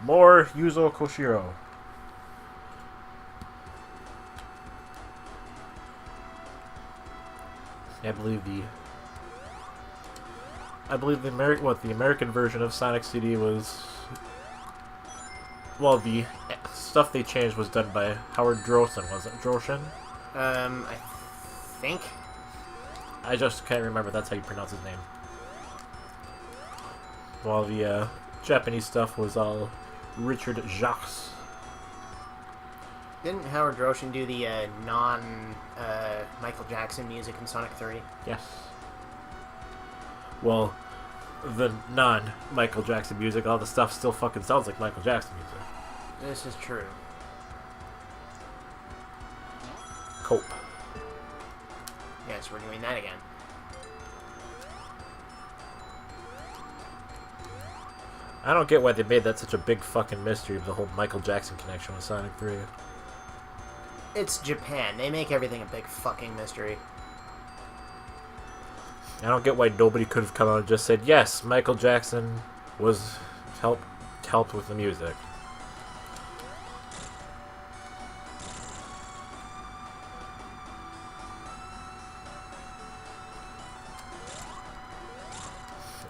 More Yuzo Koshiro. The American version of Sonic CD was, well, the stuff they changed was done by Howard Drosen, was it? Droshin? I think. I just can't remember. That's how you pronounce his name. While the Japanese stuff was all Richard Jacques. Didn't Howard Droshin do the Michael Jackson music in Sonic 3? Yes. Well, the non-Michael Jackson music, all the stuff still fucking sounds like Michael Jackson music. This is true. Cope. Yes, we're doing that again. I don't get why they made that such a big fucking mystery of the whole Michael Jackson connection with Sonic 3. It's Japan. They make everything a big fucking mystery. I don't get why nobody could have come out and just said, yes, Michael Jackson was helped with the music.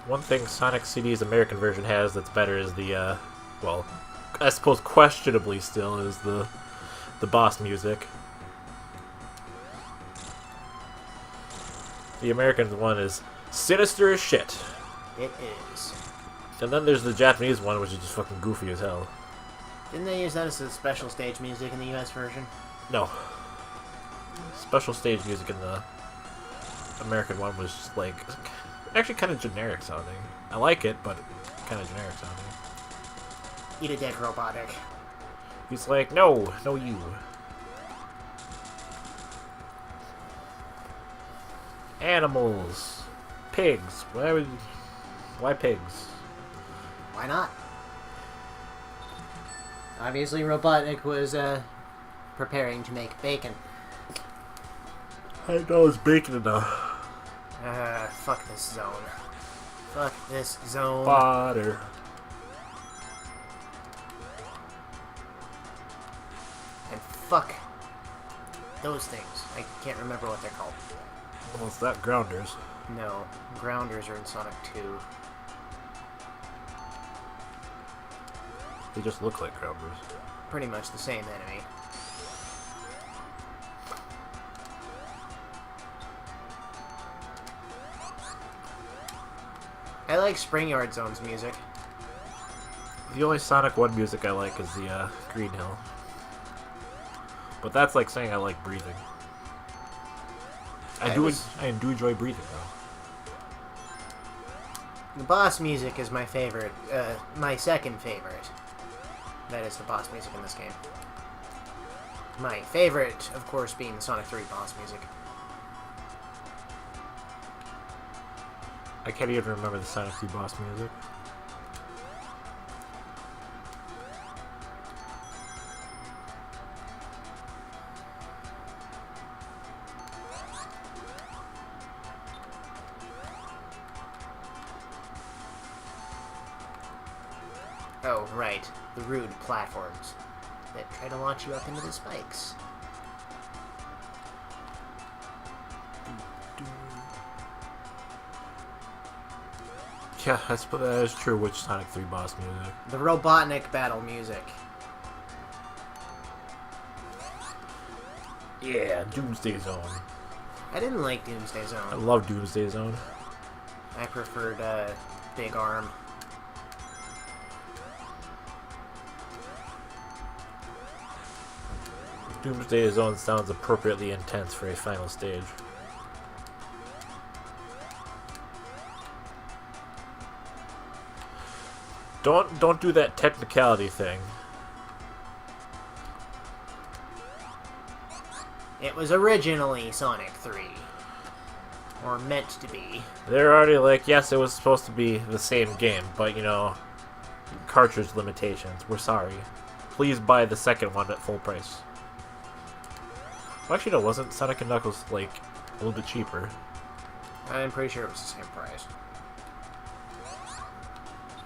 One thing Sonic CD's American version has that's better is the, well, I suppose questionably still, is the boss music. The American one is sinister as shit. It is. And then there's the Japanese one, which is just fucking goofy as hell. Didn't they use that as a special stage music in the US version? No. Special stage music in the American one was just like, actually kind of generic sounding. I like it, but kind of generic sounding. Eat a dead robotic. He's like, no you. Animals. Pigs. Why pigs? Why not? Obviously Robotnik was preparing to make bacon. I know it's bacon enough. Fuck this zone. Fuck this zone. Water. And fuck those things. I can't remember what they're called. Well, it's that grounders. No, grounders are in Sonic 2. They just look like grounders. Pretty much the same enemy. I like Spring Yard Zone's music. The only Sonic 1 music I like is the Green Hill. But that's like saying I like breathing. I do enjoy breathing though. The boss music is my favorite. My second favorite. That is the boss music in this game. My favorite, of course, being the Sonic 3 boss music. I can't even remember the Sonic 3 boss music. Oh, right. The rude platforms that try to launch you up into the spikes. Yeah, that is true. Which Sonic 3 boss music? The Robotnik battle music. Yeah, Doomsday Zone. I didn't like Doomsday I Zone. love Doomsday Zone. I preferred Big Arm. Doomsday Zone sounds appropriately intense for a final stage. Don't do that technicality thing. It was originally Sonic 3. Or meant to be. They're already like, yes, it was supposed to be the same game, but you know, cartridge limitations. We're sorry. Please buy the second one at full price. Well, actually, no, wasn't Sonic and Knuckles like a little bit cheaper? I'm pretty sure it was the same price.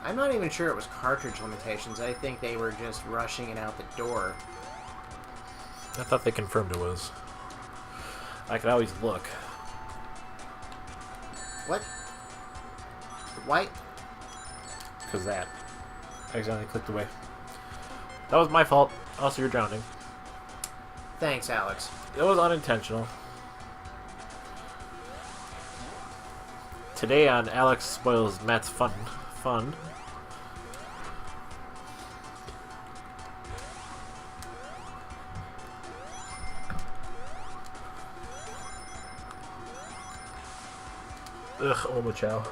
I'm not even sure it was cartridge limitations. I think they were just rushing it out the door. I thought they confirmed it was. I could always look. What? Why? Because that. I accidentally clicked away. That was my fault. Also, you're drowning. Thanks, Alex. It was unintentional. Today on Alex Spoils Matt's Fun. Ugh, Oma Chow.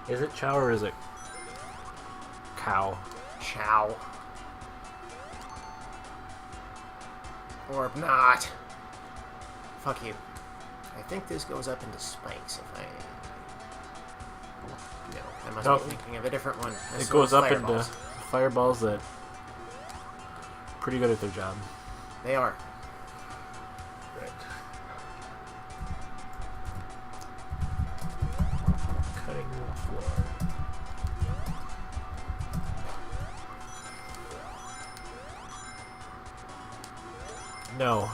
Is it Chow or is it Cow? Chow. Or not. Fuck you. I think this goes up into spikes if I... No, I must be thinking of a different one. It goes up into fireballs that pretty good at their job. They are. Right. Cutting the floor. No.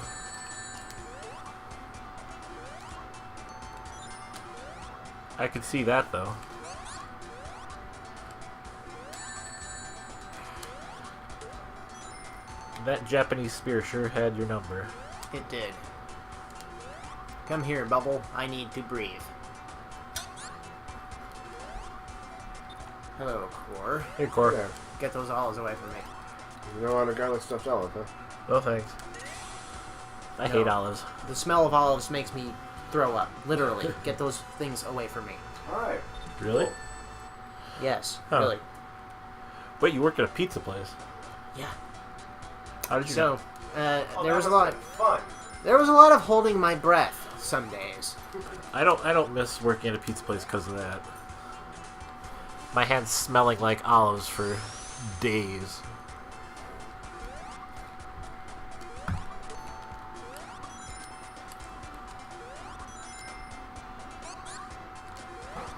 I could see that though. That Japanese spear sure had your number. It did. Come here, Bubble. I need to breathe. Hello, Core. Hey, Core. Yeah. Get those olives away from me. You don't want a garlic stuffed olive, huh? No thanks. I hate olives. The smell of olives makes me throw up. Literally. Get those things away from me. Alright. Really? Yes, Huh. really. Wait, you work at a pizza place? Yeah. How did you So, there was a lot. Fun. There was a lot of holding my breath some days. I don't miss working at a pizza place because of that. My hands smelling like olives for days.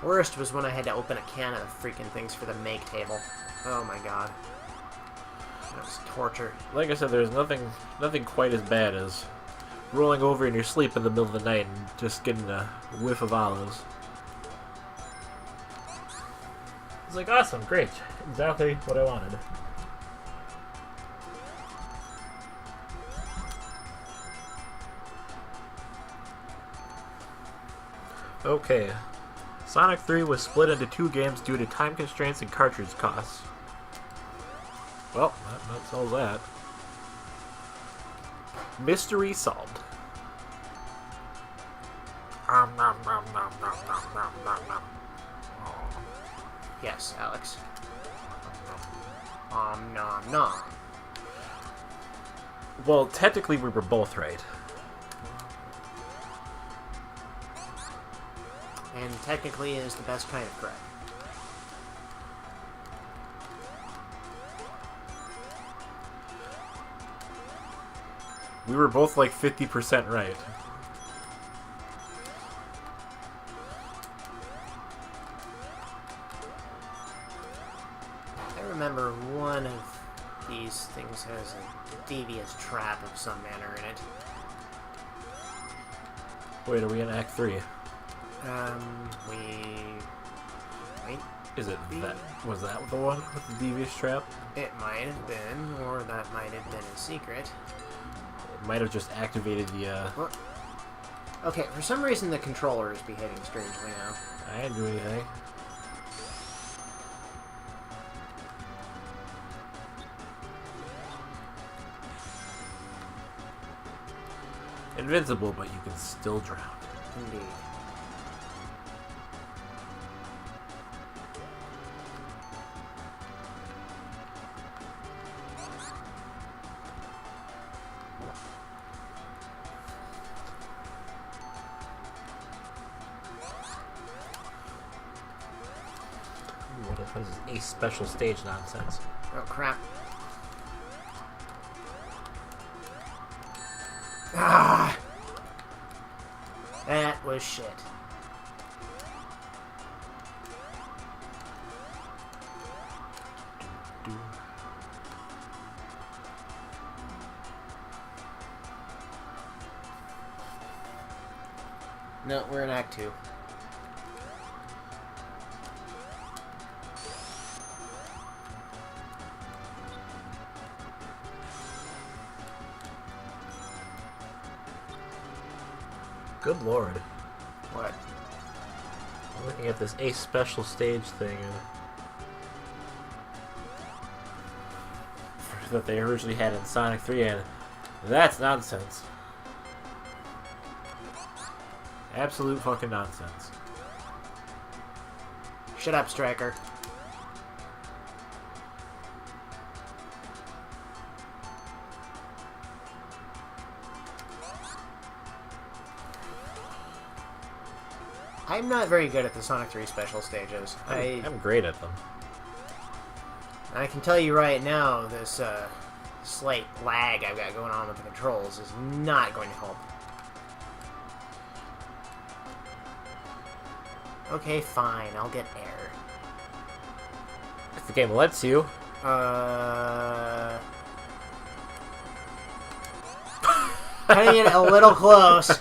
Worst was when I had to open a can of the freaking things for the make table. Oh my god. That was torture. Like I said, there's nothing quite as bad as rolling over in your sleep in the middle of the night and just getting a whiff of olives. It's like, awesome, great. Exactly what I wanted. Okay. Sonic 3 was split into 2 games due to time constraints and cartridge costs. Well, that solves that. Mystery solved. Nom, nom, nom, nom, nom, nom, nom, nom. Yes, Alex. Nom nom. Well, technically we were both right. And technically is the best kind of correct. We were both like 50% right. I remember one of these things has a devious trap of some manner in it. Wait, are we in Act 3? Wait. Is it that? Was that the one with the devious trap? It might have been, or that might have been a secret. It might have just activated the, What? Okay, for some reason the controller is behaving strangely now. I didn't do anything. Invincible, but you can still drown. Indeed. What if this is a special stage nonsense? Oh crap. Ah! That was shit. No, we're in Act 2. Good lord. What? I'm looking at this Ace special stage thing that they originally had in Sonic 3, and that's nonsense. Absolute fucking nonsense. Shut up, Striker. I'm not very good at the Sonic 3 special stages. I'm great at them. I can tell you right now, this slight lag I've got going on with the controls is not going to help. Okay, fine, I'll get air. If the game lets you. Cutting it a little close. Is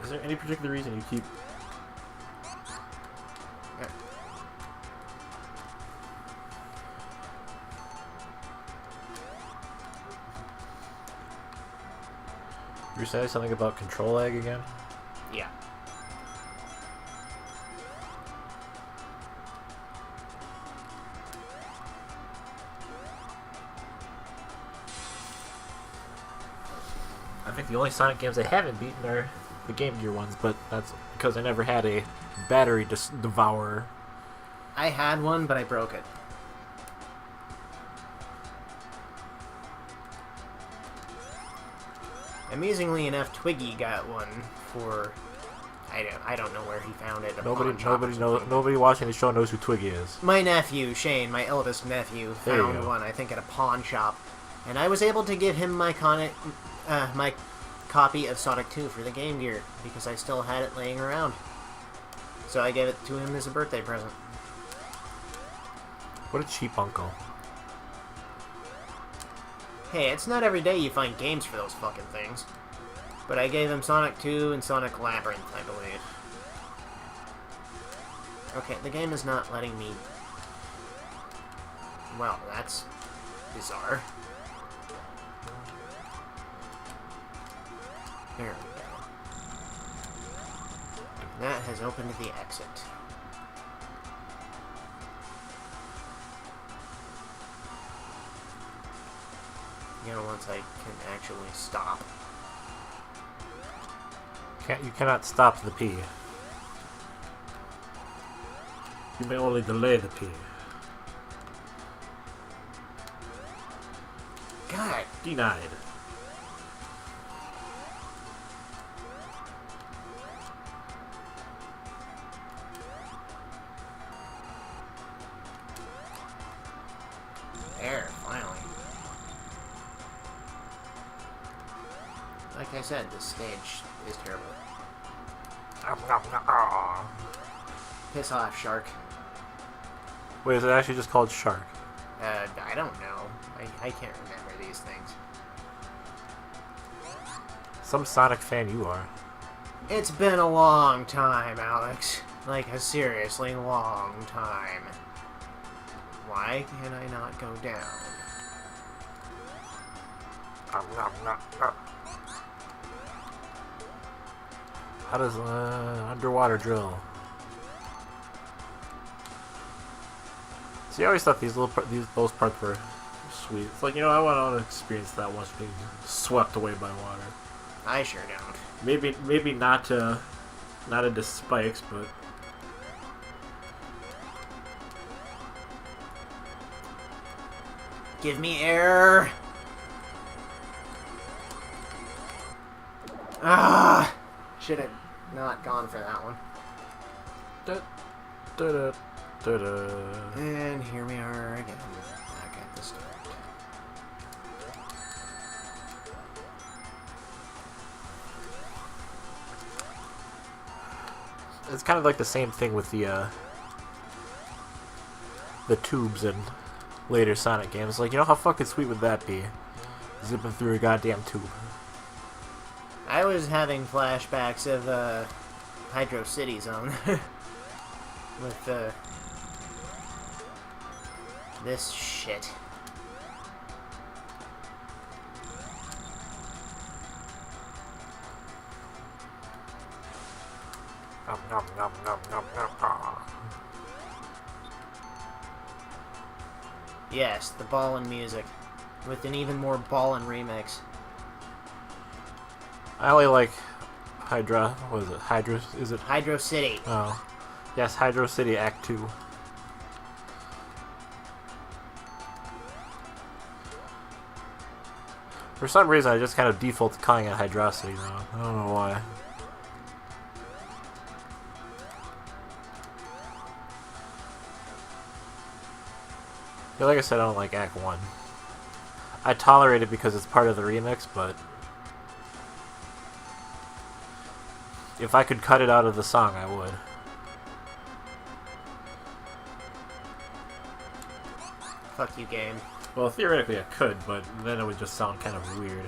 there any particular reason you keep... You were saying something about control lag again? Yeah. I think the only Sonic games I haven't beaten are the Game Gear ones, but that's because I never had a battery devourer. I had one, but I broke it. Amusingly enough, Twiggy got one for... I don't know where he found it. Nobody watching the show knows who Twiggy is. My nephew, Shane, my eldest nephew, found one, I think, at a pawn shop. And I was able to give him my copy of Sonic 2 for the Game Gear, because I still had it laying around. So I gave it to him as a birthday present. What a cheap uncle. Hey, it's not every day you find games for those fucking things. But I gave him Sonic 2 and Sonic Labyrinth, I believe. Okay, the game is not letting me... Well, that's bizarre. There we go. That has opened the exit. You know, once I can actually stop. You cannot stop the P. You may only delay the P. God. Denied. There, finally. Like I said, this stage is terrible. Piss off, Shark. Wait, is it actually just called Shark? I don't know. I can't remember these things. Some Sonic fan you are. It's been a long time, Alex. Like a seriously long time. Why can I not go down? How does underwater drill? See, I always thought those parts were sweet. It's like, you know, I want to experience that once being swept away by water. I sure don't. Maybe not into spikes, but give me air. Ah, should have not gone for that one. And here we are again, back at the start. It's kind of like the same thing with the tubes in later Sonic games. Like, you know, how fucking sweet would that be zipping through a goddamn tube. I was having flashbacks of Hydro City Zone with this shit. Nom, nom, nom, nom, nom, nom, ah. Yes, the ballin' music with an even more ballin' remix. I only like Hydra. What is it? Hydra? Is it? Hydro City. Oh. Yes, Hydro City Act 2. For some reason, I just kind of default to calling it Hydrocity now. I don't know why. Yeah, like I said, I don't like Act 1. I tolerate it because it's part of the remix, but if I could cut it out of the song, I would. Fuck you, game. Well, theoretically I could, but then it would just sound kind of weird.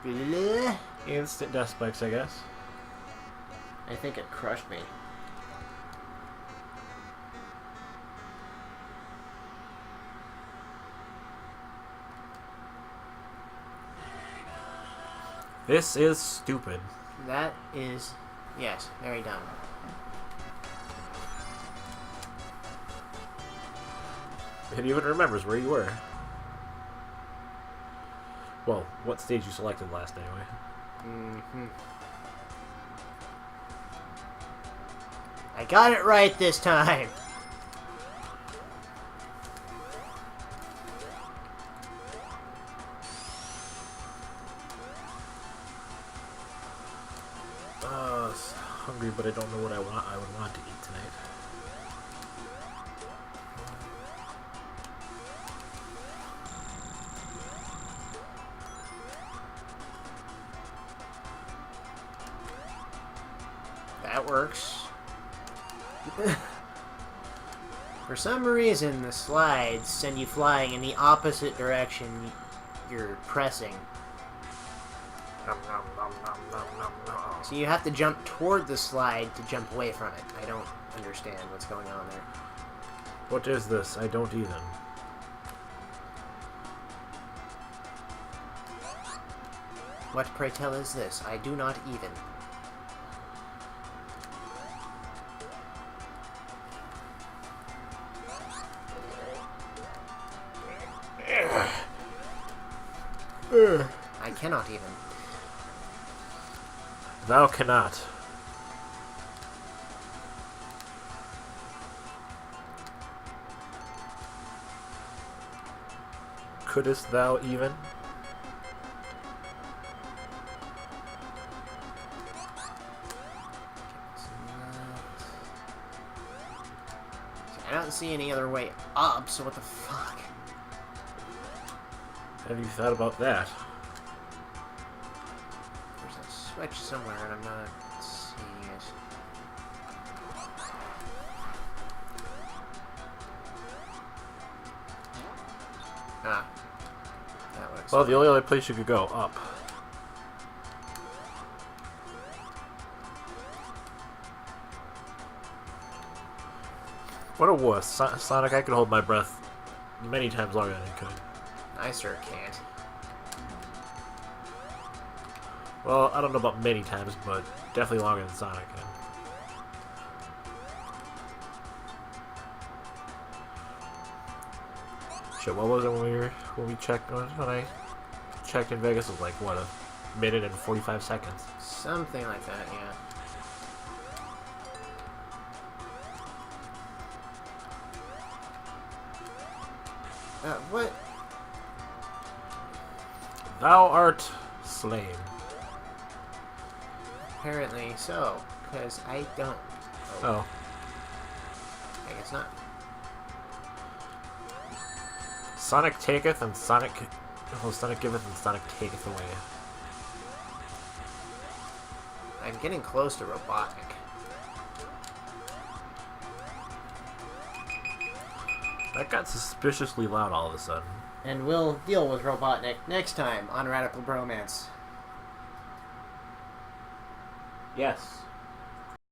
Bleh. Instant death spikes, I guess. I think it crushed me. This is stupid. That is, yes, very dumb. It even remembers where you were. Well, what stage you selected last anyway. Mm-hmm. I got it right this time! Hungry, but I don't know what I would want to eat tonight. That works. For some reason, the slides send you flying in the opposite direction you're pressing. Nom, nom, nom, nom, nom, nom, nom. So you have to jump toward the slide to jump away from it. I don't understand what's going on there. What is this? I don't even. What, pray tell, is this? I do not even. I cannot even. Thou cannot. Couldst thou even? I don't see any other way up, so what the fuck? Have you thought about that? There's a switch somewhere and I'm not seeing it. Ah. That looks Well, the only other place you could go, up. What a wuss. Sonic, I could hold my breath many times longer than you could. I sure can't. Well, I don't know about many times, but definitely longer than Sonic can. Shit, what was it when I checked in Vegas? It was like, what, a minute and 45 seconds. Something like that, yeah. What? Thou art slain. Apparently so, because I don't. Oh. I guess not. Sonic taketh and Sonic... Oh, Sonic giveth and Sonic taketh away. I'm getting close to Robotnik. That got suspiciously loud all of a sudden. And we'll deal with Robotnik next time on Radical Bromance. Yes.